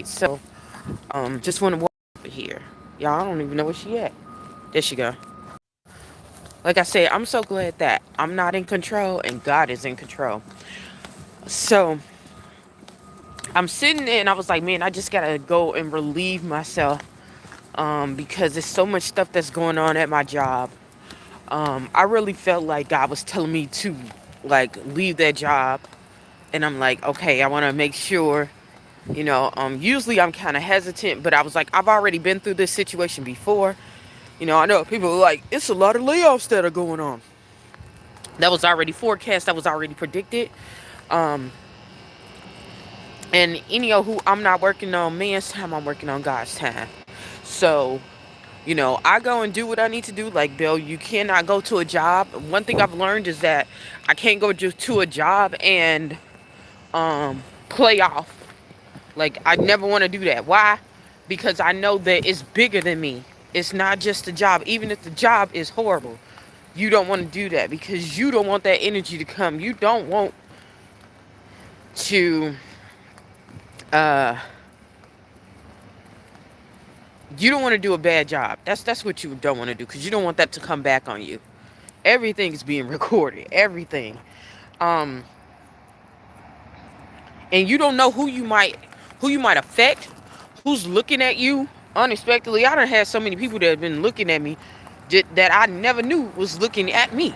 So, just want to walk over here. Y'all, I don't even know where she at. There she go. Like I said, I'm so glad that I'm not in control and God is in control. So, I'm sitting there and I was like, man, I just gotta go and relieve myself because there's so much stuff that's going on at my job. I really felt like God was telling me to like leave that job, and I'm like, okay, I want to make sure. Usually I'm kind of hesitant, but I was like, I've already been through this situation before. I know people are like, it's a lot of layoffs that are going on. That was already forecast. That was already predicted. Um, and who I'm not working on man's time. I'm working on God's time. So, I go and do what I need to do. Like, Bill, you cannot go to a job. One thing I've learned is that I can't go to a job and play off. Like, I never want to do that. Why? Because I know that it's bigger than me. It's not just a job. Even if the job is horrible, you don't want to do that because you don't want that energy to come. You don't want to, uh, you don't want to do a bad job. That's what you don't want to do because you don't want that to come back on you. Everything is being recorded. Everything. Um, and you don't know who you might affect, who's looking at you unexpectedly. I done had so many people that have been looking at me that I never knew was looking at me.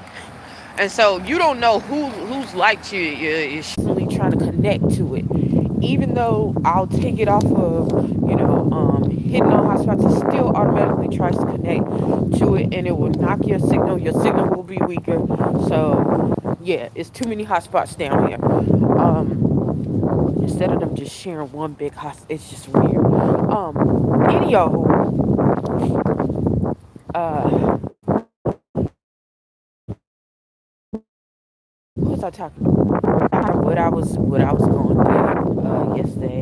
And so you don't know who's like you. You're constantly trying to connect to it. Even though I'll take it off of, hitting on hotspots, it still automatically tries to connect to it and it will knock your signal. Your signal will be weaker. So, yeah, it's too many hotspots down here. Instead of them just sharing one big hot, it's just weird. Anyhow, uh, what was I talking about? What I was going through yesterday,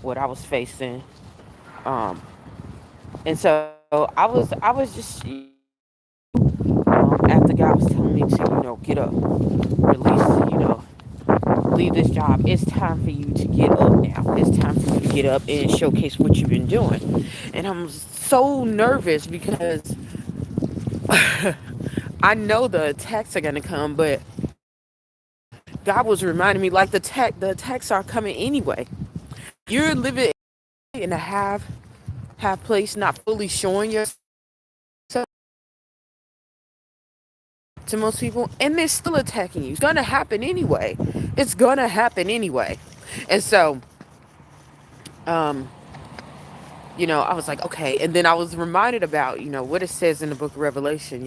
what I was facing, um, and so I was just after God was telling me to get up, release, leave this job. It's time for you to get up now. It's time for you to get up and showcase what you've been doing. And I'm so nervous because I know the attacks are gonna come, but God was reminding me like the attacks are coming anyway. You're living in a half place, not fully showing yourself to most people, and they're still attacking you. It's gonna happen anyway. It's gonna happen anyway. And so, um, I was like, okay. And then I was reminded about, what it says in the book of Revelation,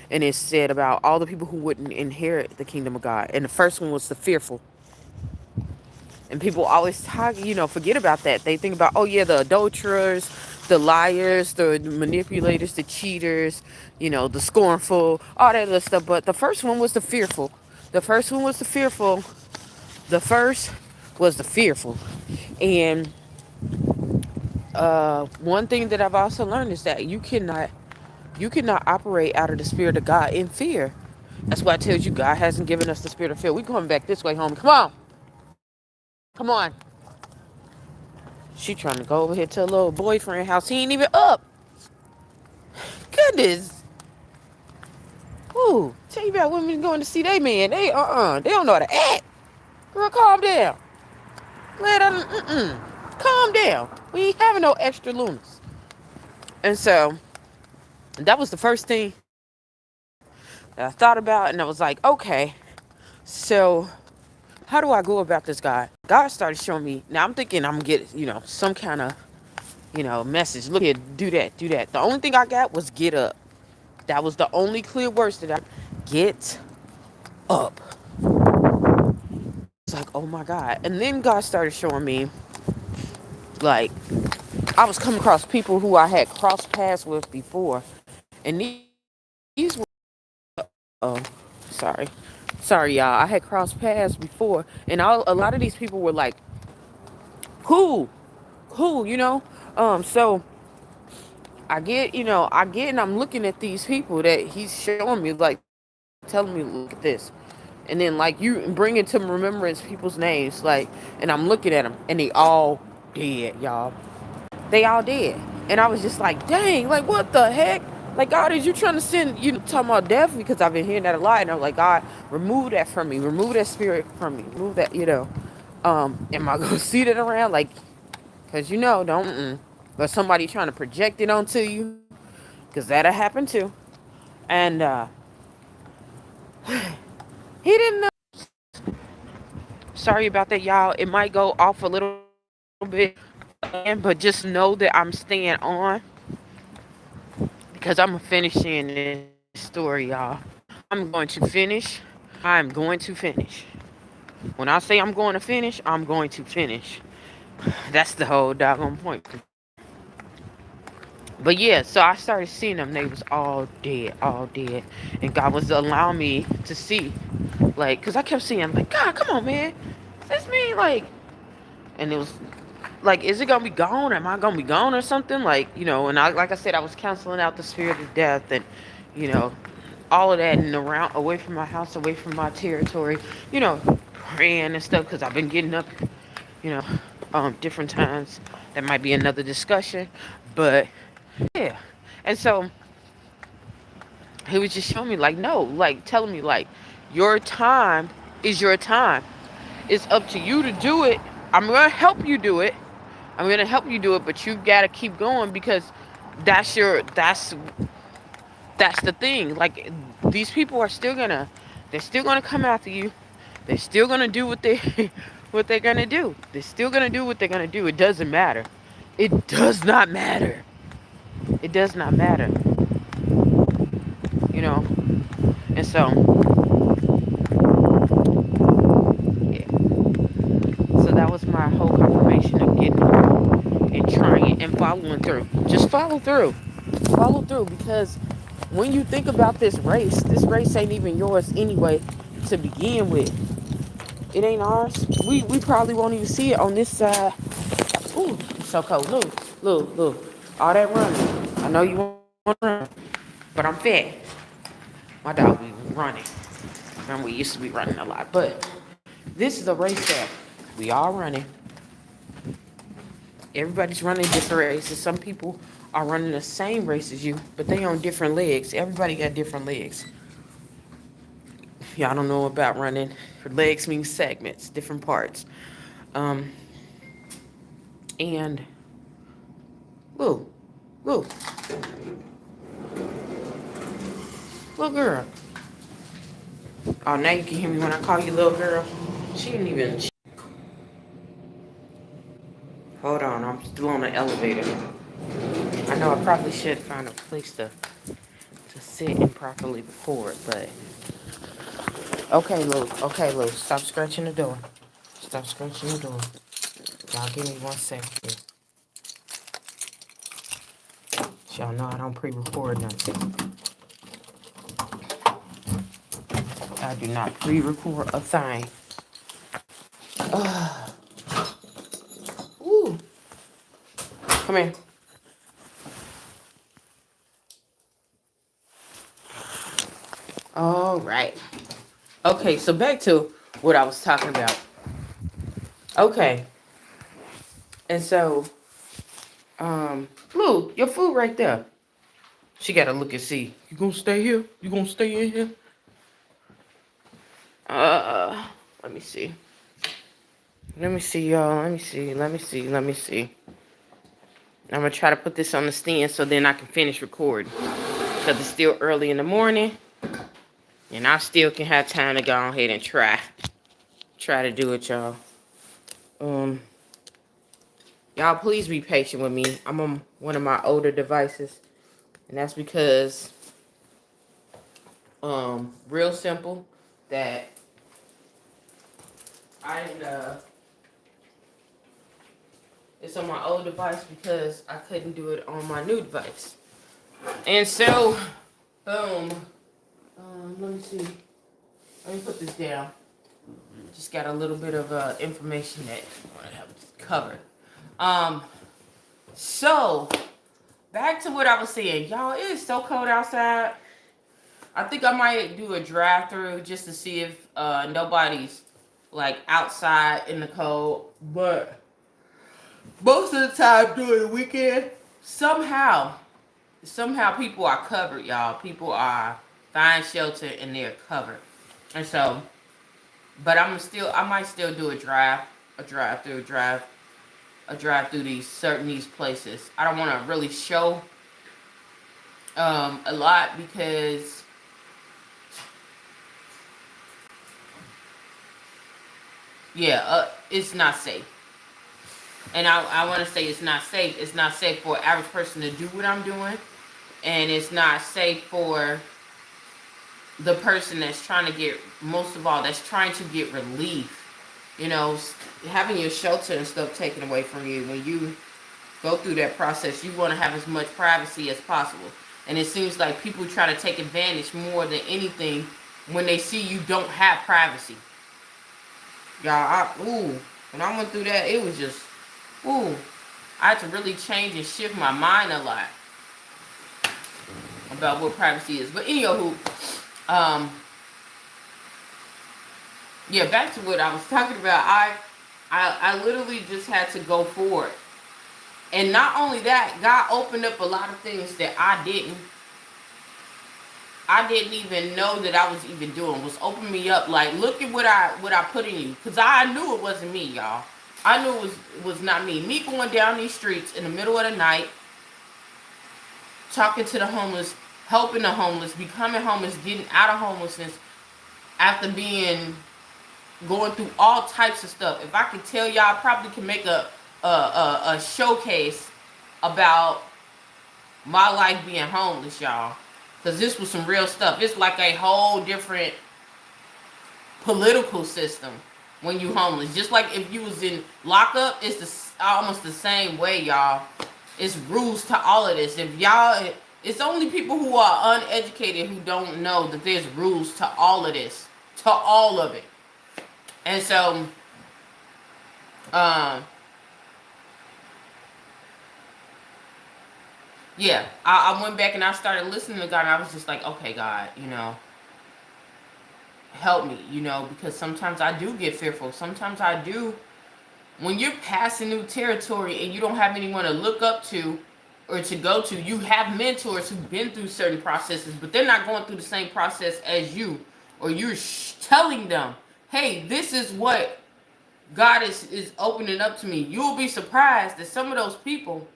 and it said about all the people who wouldn't inherit the kingdom of God. And the first one was the fearful. And people always talk, forget about that. They think about, oh yeah, the adulterers, the liars, the manipulators, the cheaters, the scornful, all that other stuff. But the first one was the fearful. The first one was the fearful. The first was the fearful. And one thing that I've also learned is that you cannot operate out of the spirit of God in fear. That's why I tell you God hasn't given us the spirit of fear. We coming back this way, homie. Come on. Come on. She trying to go over here to a little boyfriend house. He ain't even up. Goodness. Ooh. Tell you about women going to see they man. They don't know how to act. Girl, calm down. Let them calm down. We ain't having no extra lunas. And so that was the first thing that I thought about, and I was like, okay, so how do I go about this, God? God started showing me. Now I'm thinking I'm gonna get, some kind of, message. Look here, do that, do that. The only thing I got was get up. That was the only clear words that I get up. It's like, oh my God. And then God started showing me, like, I was coming across people who I had crossed paths with before. And these were, oh, sorry. Sorry, y'all. I had crossed paths before. And a lot of these people were like, cool, cool. So I get and I'm looking at these people that he's showing me, like telling me, look at this. And then like you bring into remembrance people's names, like, and I'm looking at them and they all dead, y'all. They all dead. And I was just like, dang, like what the heck? Like, God, is you trying to send, talking about death? Because I've been hearing that a lot. And I'm like, God, remove that from me. Remove that spirit from me. Remove that, Am I going to see that around? Like, because, don't, but somebody trying to project it onto you. Because that'll happen too. And he didn't know. Sorry about that, y'all. It might go off a little bit. But just know that I'm staying on. Because I'm finishing this story, y'all. I'm going to finish. I'm going to finish. When I say I'm going to finish, I'm going to finish. That's the whole doggone point. But yeah, so I started seeing them. They was all dead, all dead. And God was allowing me to see. Like, because I kept seeing, like, God, come on, man. This me, like, and it was like, is it gonna be gone? Am I gonna be gone or something? Like, and like I said, I was canceling out the spirit of death and, you know, all of that and around, away from my house, away from my territory, praying and stuff because I've been getting up, you know, different times. That might be another discussion, but yeah. And so he was just showing me, like, no, like telling me, like, your time is your time. It's up to you to do it. I'm gonna help you do it. I'm gonna help you do it, but you gotta keep going because that's the thing. Like, these people are they're still gonna come after you. They're still gonna do what they what they're gonna do. They're still gonna do what they're gonna do. It doesn't matter. It does not matter. It does not matter. You know. And so, yeah. So that was my whole confirmation of getting and trying and following through. Just follow through. Follow through because when you think about this race ain't even yours anyway to begin with. It ain't ours. We probably won't even see it on this side. Ooh, it's so cold. Look. All that running. I know you want to run, but I'm fat. My dog be running. Remember, we used to be running a lot. But this is a race that we all running. Everybody's running different races. Some people are running the same race as you, but they on different legs. Everybody got different legs. Y'all don't know about running. Legs mean segments, different parts. Um, and Lou, Lou, little girl. Oh, now you can hear me when I call you little girl. She didn't even. Hold on, I'm still on the elevator. I know I probably should find a place to sit and properly record, but okay, Lou, stop scratching the door. Stop scratching the door. Y'all give me 1 second. Y'all know I don't pre-record nothing. I do not pre-record a thing. Ooh. Come here. All right. Okay, so back to what I was talking about. Okay. And so, Lou, your food right there. She gotta look and see. You gonna stay here? You gonna stay in here? Let me see. Let me see, y'all. Let me see. I'm gonna try to put this on the stand so then I can finish recording. Because it's still early in the morning. And I still can have time to go ahead and try to do it, y'all. Y'all please be patient with me. I'm on one of my older devices. And that's because real simple that I it's on my old device because I couldn't do it on my new device. And so, boom. Let me see. Let me put this down. Just got a little bit of information that I want to have covered. So back to what I was saying, y'all. It is so cold outside. I think I might do a drive-through just to see if nobody's like outside in the cold. But Most of the time during the weekend, somehow people are covered, y'all. People are find shelter and they're covered. And so, but I might still do a drive through these places. I don't want to really show a lot because yeah, it's not safe. And I want to say it's not safe. It's not safe for an average person to do what I'm doing, and it's not safe for the person that's trying to get, most of all, that's trying to get relief. You know, having your shelter and stuff taken away from you, when you go through that process, you want to have as much privacy as possible. And it seems like people try to take advantage more than anything when they see you don't have privacy. Y'all, when I went through that, it was just, ooh, I had to really change and shift my mind a lot about what privacy is. But anywho, yeah, back to what I was talking about. I literally just had to go forward. And not only that, God opened up a lot of things that I didn't even know that I was even doing. Was opening me up, like, look at what I put in you. Because I knew it wasn't me, y'all. I knew it was not me. Me going down these streets in the middle of the night, talking to the homeless, helping the homeless, becoming homeless, getting out of homelessness after going through all types of stuff. If I could tell y'all, I probably could make a showcase about my life being homeless, y'all. Because this was some real stuff. It's like a whole different political system when you homeless. Just like if you was in lockup, it's almost the same way, y'all. It's rules to all of this. It's only people who are uneducated who don't know that there's rules to all of this. To all of it. And so, yeah, I went back and I started listening to God, and I was just like, okay, God, help me, because sometimes I do get fearful. Sometimes I do. When you're passing new territory and you don't have anyone to look up to or to go to, you have mentors who've been through certain processes, but they're not going through the same process as you, or you're telling them, hey, this is what God is opening up to me. You'll be surprised that some of those people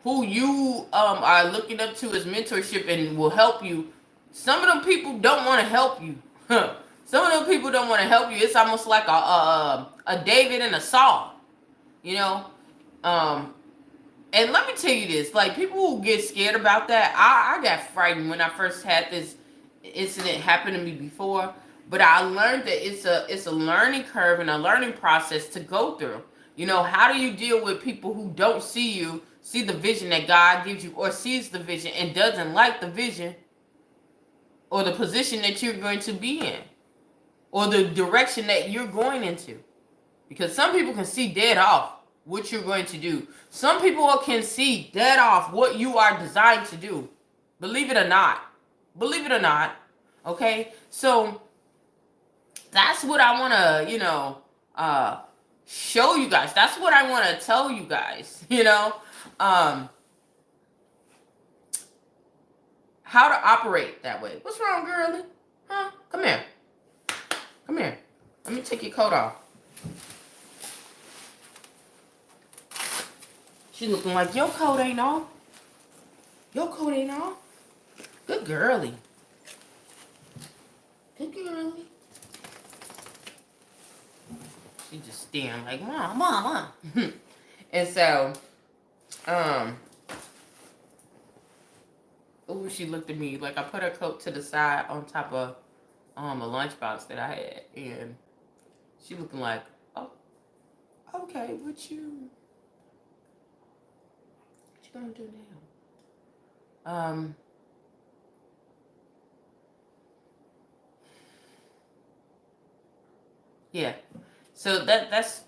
who you are looking up to as mentorship and will help you, some of them people don't want to help you. Some of them people don't want to help you. It's almost like a David and a Saul, you know. And let me tell you this, like, people who get scared about that, I got frightened when I first had this incident happen to me before. But I learned that it's a learning curve and a learning process to go through. How do you deal with people who don't see the vision that God gives you, or sees the vision and doesn't like the vision or the position that you're going to be in, or the direction that you're going into? Because some people can see dead off what you're going to do. Some people can see dead off what you are designed to do. Believe it or not. Believe it or not. Okay? So that's what I want to, show you guys. That's what I want to tell you guys, how to operate that way. What's wrong, girlie? Huh? Come here. Come here. Let me take your coat off. She looking like your coat ain't off. Your coat ain't off. Good girlie. Good girlie. She just staring like, mama. And so, she looked at me like I put her coat to the side on top of a lunchbox that I had, and she looking like, oh, okay, what you gonna do now? Yeah. So that's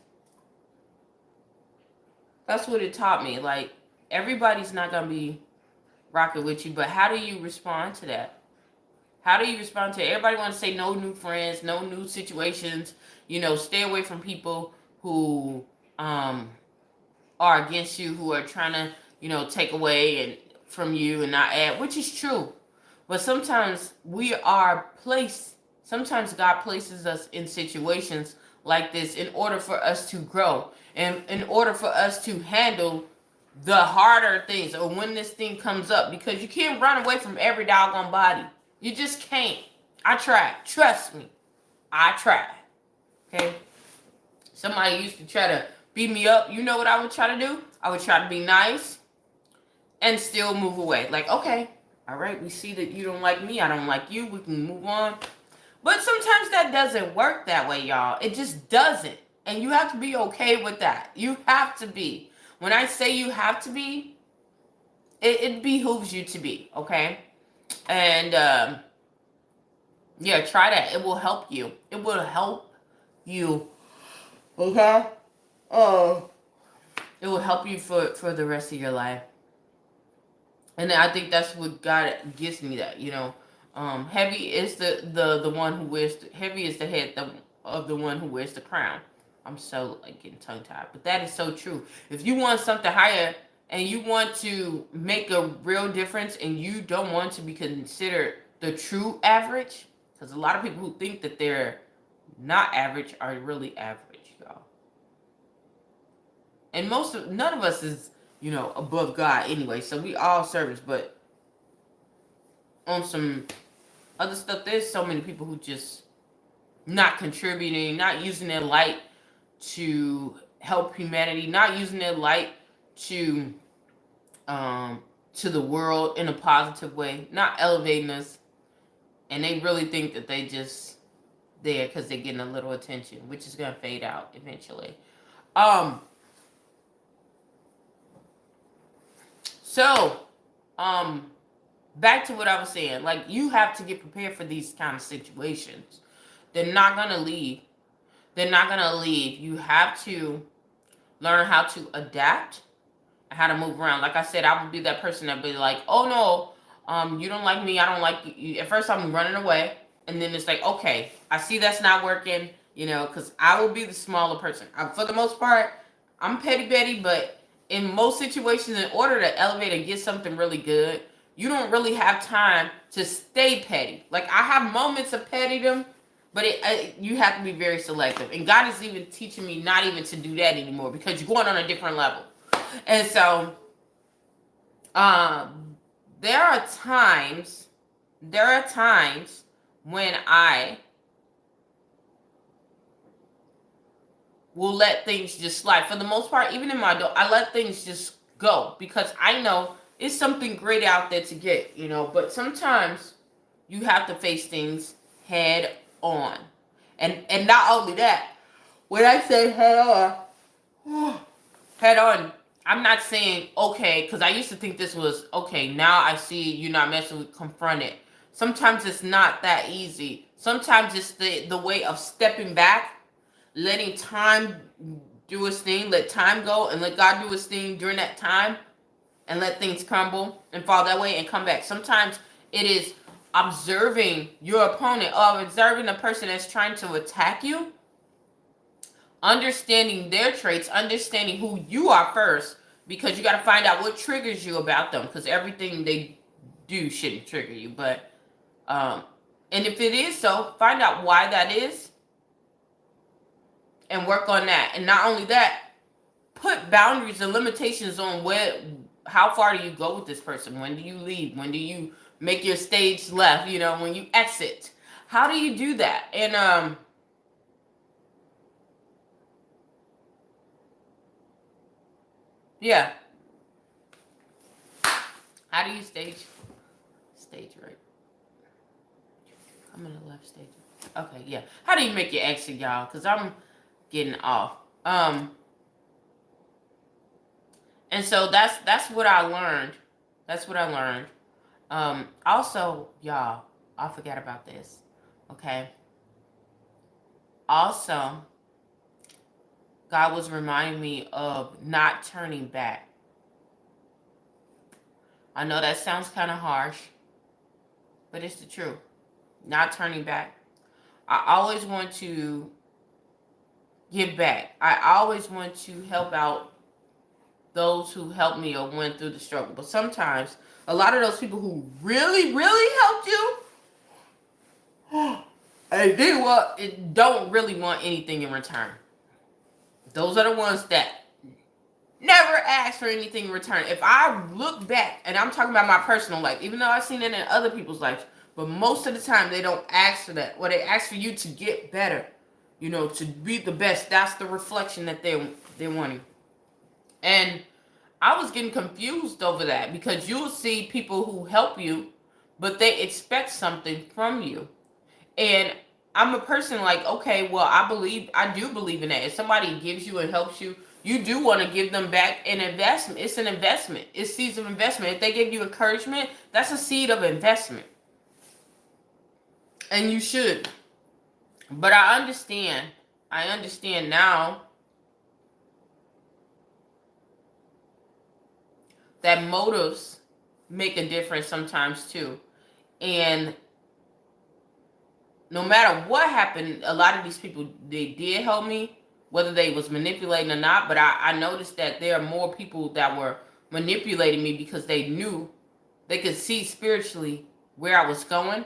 what it taught me. Like, everybody's not gonna be rocking with you, but how do you respond to that? How do you respond to it? Everybody wants to say no new friends, no new situations. Stay away from people who um, are against you, who are trying to, take away and from you and not add, which is true. But sometimes we are placed, sometimes God places us in situations like this in order for us to grow and in order for us to handle the harder things or when this thing comes up, because you can't run away from every doggone body. You just can't. I tried. Trust me. I tried. Okay? Somebody used to try to beat me up. You know what I would try to do? I would try to be nice and still move away. Like, okay, all right, we see that you don't like me. I don't like you. We can move on. But sometimes that doesn't work that way, y'all. It just doesn't. And you have to be okay with that. You have to be. When I say you have to be, it behooves you to be, okay? And yeah, try that. It will help you. It will help you. Okay? It will help you for the rest of your life. And I think that's what God gives me, that, heavy is the one who wears heavy is the head of the one who wears the crown. I'm so like getting tongue tied, but that is so true. If you want something higher and you want to make a real difference and you don't want to be considered the true average, because a lot of people who think that they're not average are really average, y'all. And none of us is, above God anyway, so we all service. But on some other stuff, there's so many people who just not contributing, not using their light to help humanity, not using their light to the world in a positive way, not elevating us, and they really think that they just there because they're getting a little attention, which is gonna fade out eventually. So, back to what I was saying. Like, you have to get prepared for these kind of situations. They're not gonna leave. They're not gonna leave. You have to learn how to adapt, how to move around. Like I said, I would be that person that'd be like, "Oh no, you don't like me. I don't like you." At first, I'm running away, and then it's like, "Okay, I see that's not working." Because I will be the smaller person. For the most part, I'm petty Betty, but in most situations, in order to elevate and get something really good, you don't really have time to stay petty. Like, I have moments of pettydom, but you have to be very selective. And God is even teaching me not even to do that anymore, because you're going on a different level. And so, there are times when I will let things just slide. For the most part, even in my adult, I let things just go, because I know it's something great out there to get, But sometimes you have to face things head on. And not only that, when I say head on, I'm not saying, okay, because I used to think this was, okay, now I see you're not messing with, confront it. Sometimes it's not that easy. Sometimes it's the way of stepping back, letting time do its thing, let time go, and let God do his thing during that time, and let things crumble and fall that way and come back. Sometimes it is observing your opponent, or observing the person that's trying to attack you, understanding their traits, understanding who you are first, because you got to find out what triggers you about them, because everything they do shouldn't trigger you. But and if it is so, find out why that is and work on that. And not only that, put boundaries and limitations on how far do you go with this person? When do you leave? When do you make your stage left? When you exit, how do you do that? And yeah, how do you stage right? I'm in the left stage. Okay, yeah. How do you make your exit, y'all? Because I'm getting off. And so that's what I learned. That's what I learned. Also, y'all, I forgot about this. Okay. Also, God was reminding me of not turning back. I know that sounds kind of harsh, but it's the truth. not turning back. I always want to give back. I always want to help out those who helped me or went through the struggle. But sometimes a lot of those people who really, really helped you, they don't really want anything in return. Those are the ones that never ask for anything in return. If I look back, and I'm talking about my personal life, even though I've seen it in other people's lives, but most of the time they don't ask for that. Or they ask for you to get better, to be the best. That's the reflection that they're wanting. And I was getting confused over that, because you'll see people who help you, but they expect something from you. And I'm a person like, okay, well, I do believe in that. If somebody gives you and helps you, you do want to give them back an investment. It's an investment. It's seeds of investment. If they give you encouragement, that's a seed of investment. And you should. But I understand now that motives make a difference sometimes too. And no matter what happened, a lot of these people, they did help me, whether they was manipulating or not. But I noticed that there are more people that were manipulating me because they knew they could see spiritually where I was going,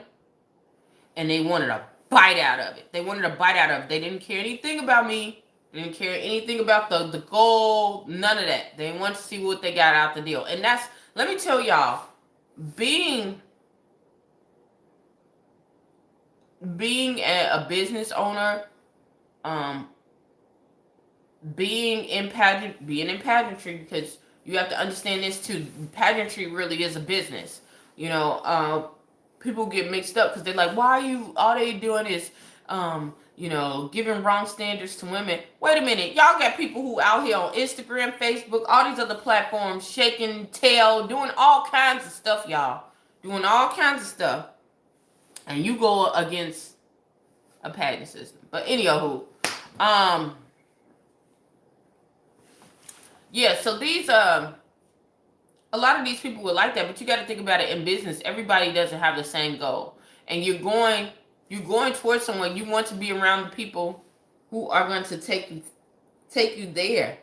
and they wanted a bite out of it. They wanted a bite out of it. They didn't care anything about me. They didn't care anything about the goal. None of that. They wanted to see what they got out the deal. And that's, let me tell y'all, being a business owner, being in pageantry, because you have to understand this too. Pageantry really is a business. People get mixed up because they're like, why are you, all they doing is, giving wrong standards to women. Wait a minute. Y'all got people who out here on Instagram, Facebook, all these other platforms, shaking tail, doing all kinds of stuff, y'all. Doing all kinds of stuff. And you go against a pageant system. But anywho, yeah, so these, a lot of these people were like that, but you got to think about it in business. Everybody doesn't have the same goal. And you're going towards someone. You want to be around the people who are going to take you there,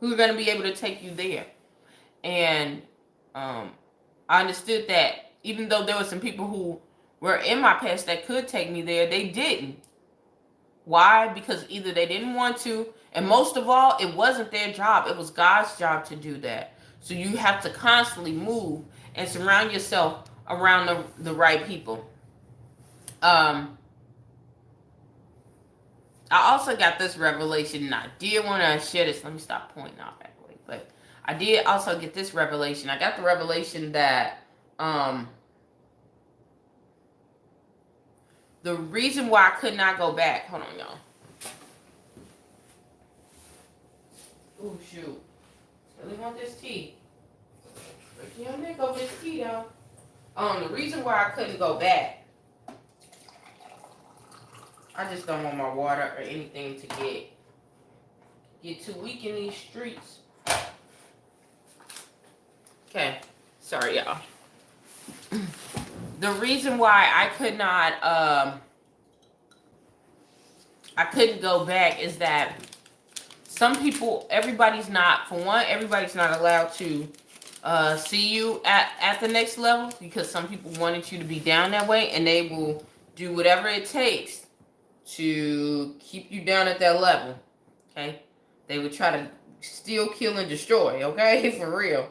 who are going to be able to take you there. And I understood that even though there were some people who were in my past that could take me there, they didn't. Why? Because either they didn't want to, and most of all, it wasn't their job. It was God's job to do that. So you have to constantly move and surround yourself around the right people. I also got this revelation, and I did want to share this. Let me stop pointing out that way. But I did also get this revelation. I got the revelation that the reason why I could not go back. Hold on, y'all. Oh, shoot. Really want this tea. Break your neck over this tea, though. The reason why I couldn't go back, I just don't want my water or anything to get too weak in these streets. Okay. Sorry, y'all. The reason why I could not, I couldn't go back is that some people, everybody's not allowed to see you at the next level, because some people wanted you to be down that way, and they will do whatever it takes to keep you down at that level. Okay? They would try to steal, kill, and destroy. Okay? For real.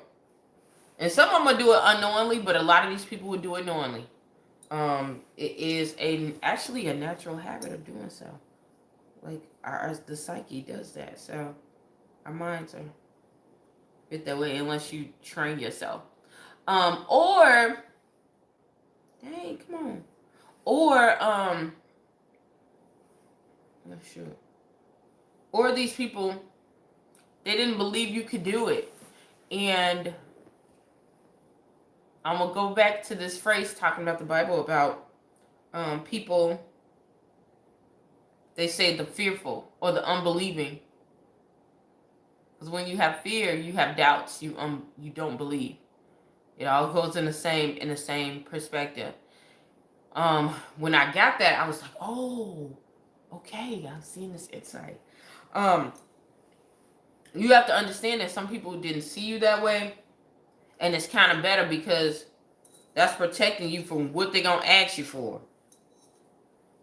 And some of them will do it unknowingly, but a lot of these people would do it knowingly. It is actually a natural habit of doing so. Like the psyche does that. So our minds are bit that way unless you train yourself. Or dang, come on. Or not sure. Or these people, they didn't believe you could do it. And I'm gonna go back to this phrase talking about the Bible about people. They say the fearful or the unbelieving. Because when you have fear, you have doubts. You don't believe. It all goes in the same perspective. When I got that, I was like, oh, okay, I'm seeing this insight. Um, you have to understand that some people didn't see you that way, and it's kind of better because that's protecting you from what they're gonna ask you for.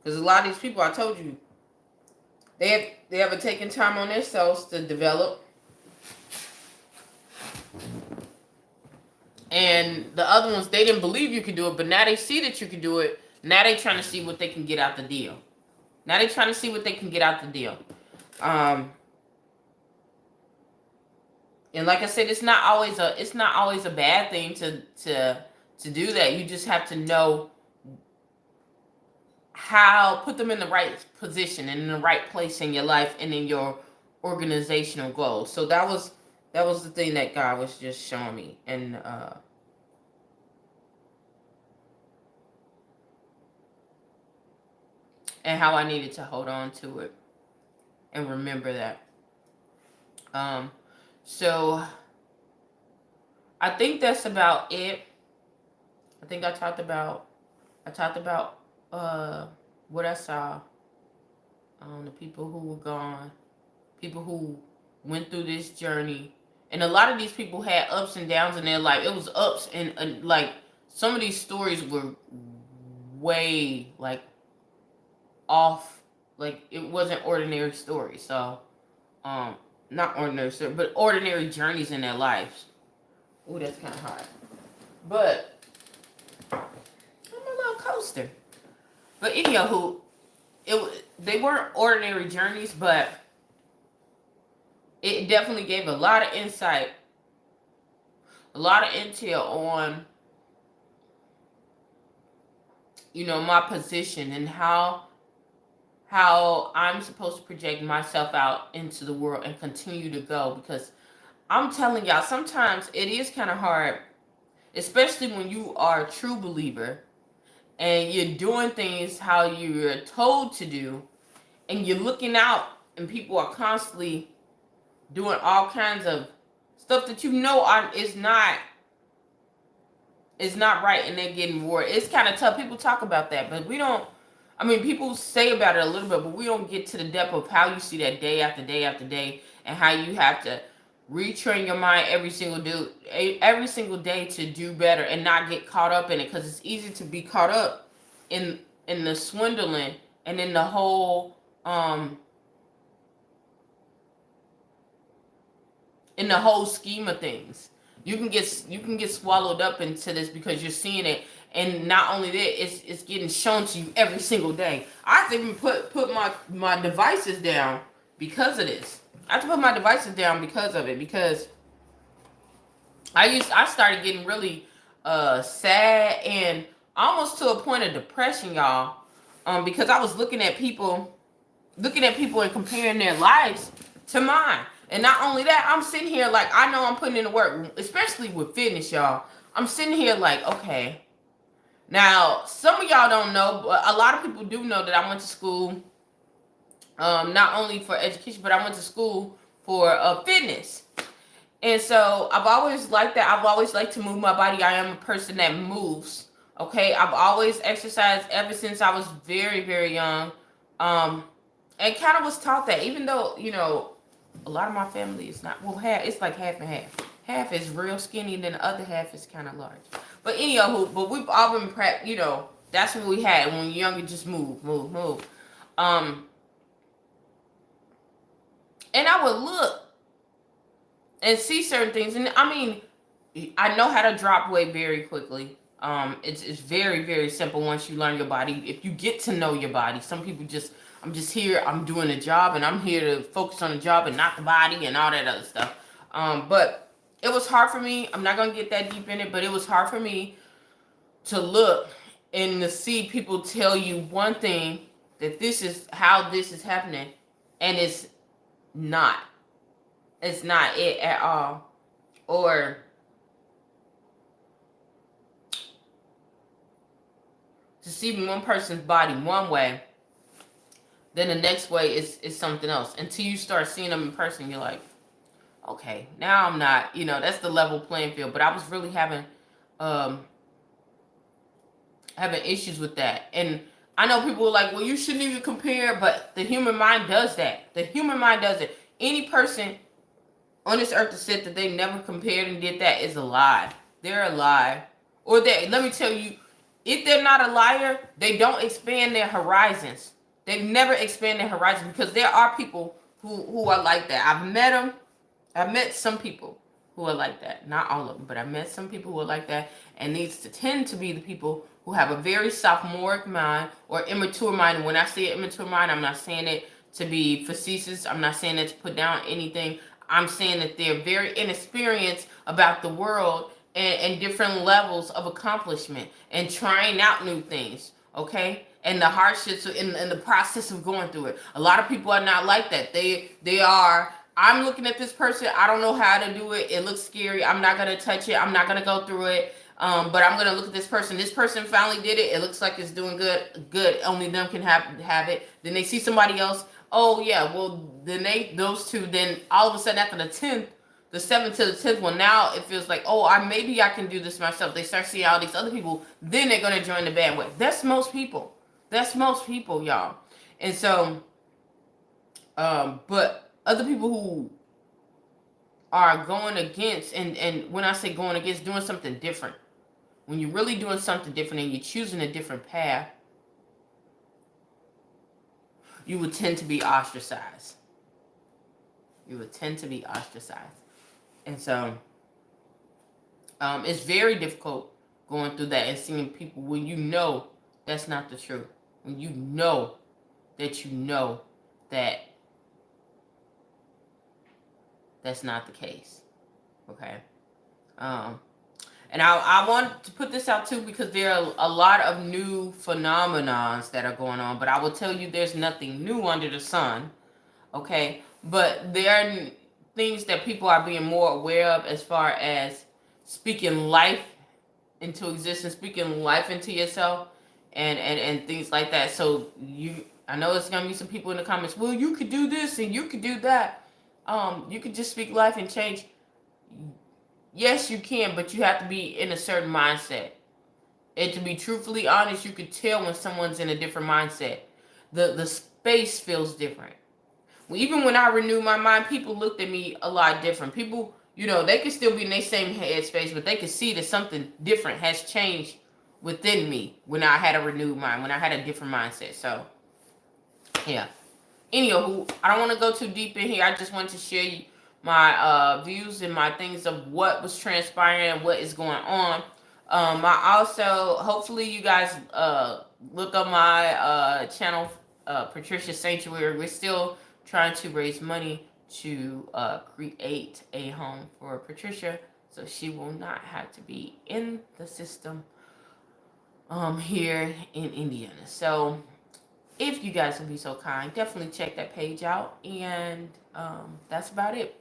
Because a lot of these people, I told you, they haven't taken time on themselves to develop, and the other ones they didn't believe you could do it, but now they see that you can do it. Now they trying to see what they can get out the deal. Now they trying to see what they can get out the deal. And like I said, it's not always a bad thing to do that. You just have to know how put them in the right position and in the right place in your life and in your organizational goals. So that was the thing that God was just showing me, and how I needed to hold on to it and remember that. So I think that's about it. I think I talked about what I saw. The people who were gone, people who went through this journey, and a lot of these people had ups and downs in their life. It was ups and like some of these stories were way like off. Like it wasn't ordinary stories. So not ordinary story, but ordinary journeys in their lives. Ooh, that's kind of hot. But I'm a little coaster. But anywho, they weren't ordinary journeys, but it definitely gave a lot of insight, a lot of intel on, my position and how I'm supposed to project myself out into the world and continue to go. Because I'm telling y'all, sometimes it is kind of hard, especially when you are a true believer and you're doing things how you're told to do, and you're looking out and people are constantly doing all kinds of stuff that is not right, and they're getting rewarded. It's kind of tough. People talk about that, but we don't. I mean, people say about it a little bit, but we don't get to the depth of how you see that day after day after day, and how you have to retrain your mind every single day to do better and not get caught up in it. Because it's easy to be caught up in the swindling and in the whole scheme of things. You can get swallowed up into this because you're seeing it, and not only that, it's getting shown to you every single day. I have to even put my devices down because of this. I have to put my devices down because of it, because I started getting really sad and almost to a point of depression, y'all. Because I was looking at people and comparing their lives to mine. And not only that, I'm sitting here like, I know I'm putting in the work, especially with fitness, y'all. I'm sitting here like, okay. Now, some of y'all don't know, but a lot of people do know that I went to school, not only for education, but I went to school for fitness. And so I've always liked that. I've always liked to move my body. I am a person that moves. Okay. I've always exercised ever since I was very, very young. And kind of was taught that, even though, a lot of my family is not, well, it's like half and half. Half is real skinny, and then the other half is kind of large. But but we've all been that's what we had when you're younger. Just move. And I would look and see certain things, and I mean, I know how to drop weight very quickly. It's very, very simple once you learn your body. If you get to know your body, some people I'm just here, I'm doing a job, and I'm here to focus on the job and not the body and all that other stuff. But it was hard for me. I'm not going to get that deep in it, but it was hard for me to look and to see people tell you one thing, that this is how this is happening, and it's not. It's not it at all. Or to see one person's body one way, then the next way is something else. Until you start seeing them in person, you're like, okay, now I'm not, that's the level playing field. But I was really having having issues with that. And I know people are like, well, you shouldn't even compare, but the human mind does that. The human mind does it. Any person on this earth that said that they never compared and did that is a lie. They're a lie. Or that, let me tell you, if they're not a liar, they don't expand their horizons. They never expand their horizons, because there are people who are like that. I've met them. I've met some people who are like that. Not all of them, but I've met some people who are like that. And these tend to be the people who have a very sophomoric mind or immature mind. And when I say immature mind, I'm not saying it to be facetious. I'm not saying it to put down anything. I'm saying that they're very inexperienced about the world and different levels of accomplishment and trying out new things. Okay? And the hardships in the process of going through it. A lot of people are not like that. They are, I'm looking at this person, I don't know how to do it. It looks scary. I'm not going to touch it. I'm not going to go through it. But I'm going to look at this person. This person finally did it. It looks like it's doing good. Good. Only them can have it. Then they see somebody else. Oh, yeah. Well, then those two, then all of a sudden after the 10th, the 7th to the 10th one, now it feels like, oh, maybe I can do this myself. They start seeing all these other people. Then they're going to join the bandwagon. That's most people. That's most people, y'all. And so, but other people who are going against, and when I say going against, doing something different. When you're really doing something different and you're choosing a different path, you would tend to be ostracized. You would tend to be ostracized. And so, it's very difficult going through that and seeing people when you know that's not the truth. When you know that that's not the case. Okay? And I want to put this out too, because there are a lot of new phenomenons that are going on. But I will tell you, there's nothing new under the sun. Okay? But there are things that people are being more aware of, as far as speaking life into existence, speaking life into yourself, and things like that. So I know it's gonna be some people in the comments, well, you could do this and you could do that. You could just speak life and change. Yes, you can, but you have to be in a certain mindset. And to be truthfully honest, you could tell when someone's in a different mindset. The space feels different. Even when I renewed my mind, people looked at me a lot different. People, they could still be in their same headspace, but they could see that something different has changed within me when I had a renewed mind, when I had a different mindset. So, yeah. Anywho, I don't want to go too deep in here. I just wanted to share my views and my things of what was transpiring and what is going on. I also, hopefully you guys look up my channel, Patricia Sanctuary. We're still trying to raise money to create a home for Patricia, so she will not have to be in the system here in Indiana. So if you guys would be so kind, definitely check that page out. And that's about it.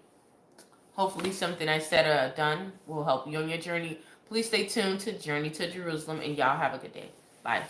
Hopefully something I said or done will help you on your journey. Please stay tuned to Journey to Jerusalem, and y'all have a good day. Bye.